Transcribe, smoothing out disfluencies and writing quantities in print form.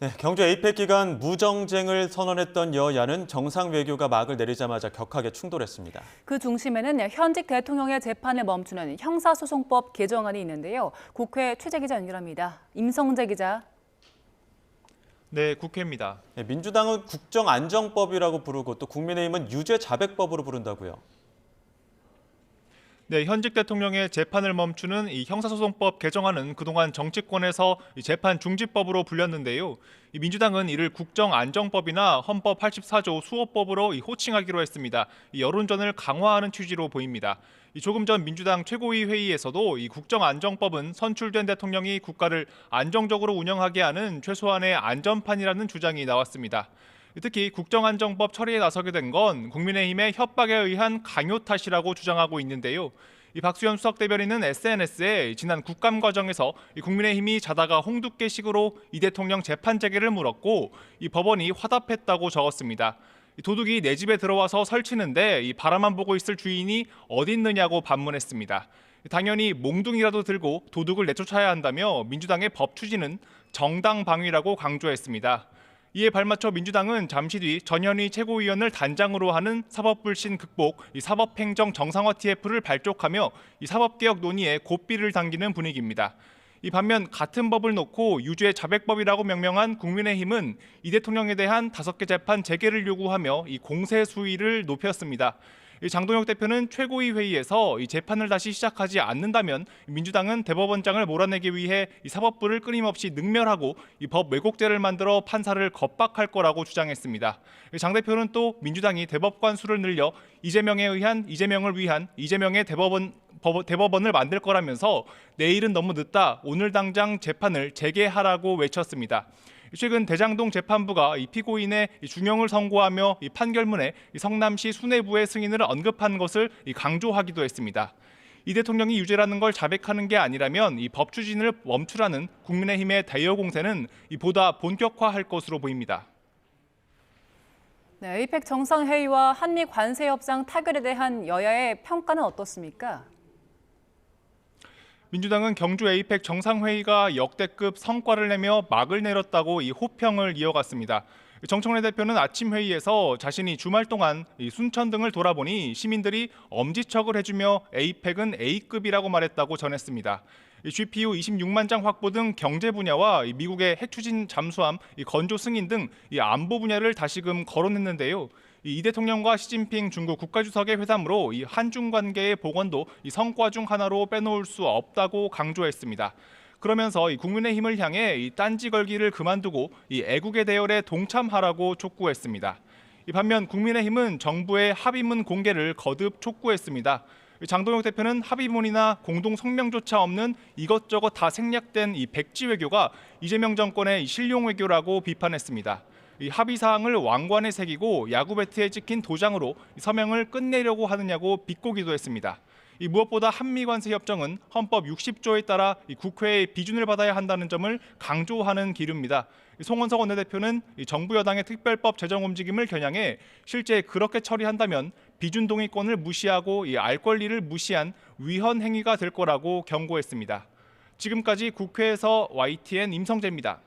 네, 경주 에이펙 기간 무정쟁을 선언했던 여야는 정상 외교가 막을 내리자마자 격하게 충돌했습니다. 그 중심에는 현직 대통령의 재판을 멈추는 형사소송법 개정안이 있는데요. 국회 취재 기자 연결합니다. 임성재 기자. 네, 국회입니다. 네, 민주당은 국정안정법이라고 부르고 또 국민의힘은 유죄자백법으로 부른다고요. 네, 현직 대통령의 재판을 멈추는 이 형사소송법 개정안은 그동안 정치권에서 재판 중지법으로 불렸는데요. 민주당은 이를 국정안정법이나 헌법 84조 수호법으로 호칭하기로 했습니다. 여론전을 강화하는 취지로 보입니다. 조금 전 민주당 최고위 회의에서도 이 국정안정법은 선출된 대통령이 국가를 안정적으로 운영하게 하는 최소한의 안전판이라는 주장이 나왔습니다. 특히 국정안정법 처리에 나서게 된 건 국민의힘의 협박에 의한 강요 탓이라고 주장하고 있는데요. 이 박수현 수석 대변인은 SNS에 지난 국감 과정에서 국민의힘이 자다가 홍두깨식으로 이 대통령 재판 재개를 물었고 이 법원이 화답했다고 적었습니다. 도둑이 내 집에 들어와서 설치는데 이 바라만 보고 있을 주인이 어디 있느냐고 반문했습니다. 당연히 몽둥이라도 들고 도둑을 내쫓아야 한다며 민주당의 법 추진은 정당 방위라고 강조했습니다. 이에 발맞춰 민주당은 잠시 뒤 전현희 최고위원을 단장으로 하는 사법불신 극복 사법행정 정상화 TF를 발족하며 이 사법개혁 논의에 고삐를 당기는 분위기입니다. 이 반면 같은 법을 놓고 유죄 자백법이라고 명명한 국민의힘은 이 대통령에 대한 5개 재판 재개를 요구하며 이 공세 수위를 높였습니다. 장동혁 대표는 최고위 회의에서 이 재판을 다시 시작하지 않는다면 민주당은 대법원장을 몰아내기 위해 이 사법부를 끊임없이 능멸하고 이 법 왜곡죄를 만들어 판사를 겁박할 거라고 주장했습니다. 장 대표는 또 민주당이 대법관 수를 늘려 이재명을 위한 이재명의 대법원을 만들 거라면서 내일은 너무 늦다, 오늘 당장 재판을 재개하라고 외쳤습니다. 최근 대장동 재판부가 이 피고인의 중형을 선고하며 이 판결문에 성남시 수뇌부의 승인을 언급한 것을 강조하기도 했습니다. 이 대통령이 유죄라는 걸 자백하는 게 아니라면 이 법 추진을 멈추라는 국민의힘의 대여 공세는 보다 본격화할 것으로 보입니다. 네, 에이펙 정상회의와 한미 관세 협상 타결에 대한 여야의 평가는 어떻습니까? 민주당은 경주 에이펙 정상회의가 역대급 성과를 내며 막을 내렸다고 이 호평을 이어갔습니다. 정청래 대표는 아침 회의에서 자신이 주말 동안 순천 등을 돌아보니 시민들이 엄지척을 해주며 에이펙은 A급이라고 말했다고 전했습니다. GPU 26만 장 확보 등 경제 분야와 미국의 핵 추진 잠수함, 건조 승인 등 안보 분야를 다시금 거론했는데요. 이 대통령과 시진핑 중국 국가주석의 회담으로 이 한중 관계의 복원도 성과 중 하나로 빼놓을 수 없다고 강조했습니다. 그러면서 국민의힘을 향해 딴지 걸기를 그만두고 애국의 대열에 동참하라고 촉구했습니다. 반면 국민의힘은 정부의 합의문 공개를 거듭 촉구했습니다. 장동혁 대표는 합의문이나 공동 성명조차 없는 이것저것 다 생략된 백지 외교가 이재명 정권의 실용 외교라고 비판했습니다. 이 합의 사항을 왕관에 새기고 야구 배트에 찍힌 도장으로 서명을 끝내려고 하느냐고 비꼬기도 했습니다. 무엇보다 한미 관세 협정은 헌법 60조에 따라 국회의 비준을 받아야 한다는 점을 강조하는 기류입니다. 송원석 원내대표는 정부 여당의 특별법 제정 움직임을 겨냥해 실제 그렇게 처리한다면 비준 동의권을 무시하고 알 권리를 무시한 위헌 행위가 될 거라고 경고했습니다. 지금까지 국회에서 YTN 임성재입니다.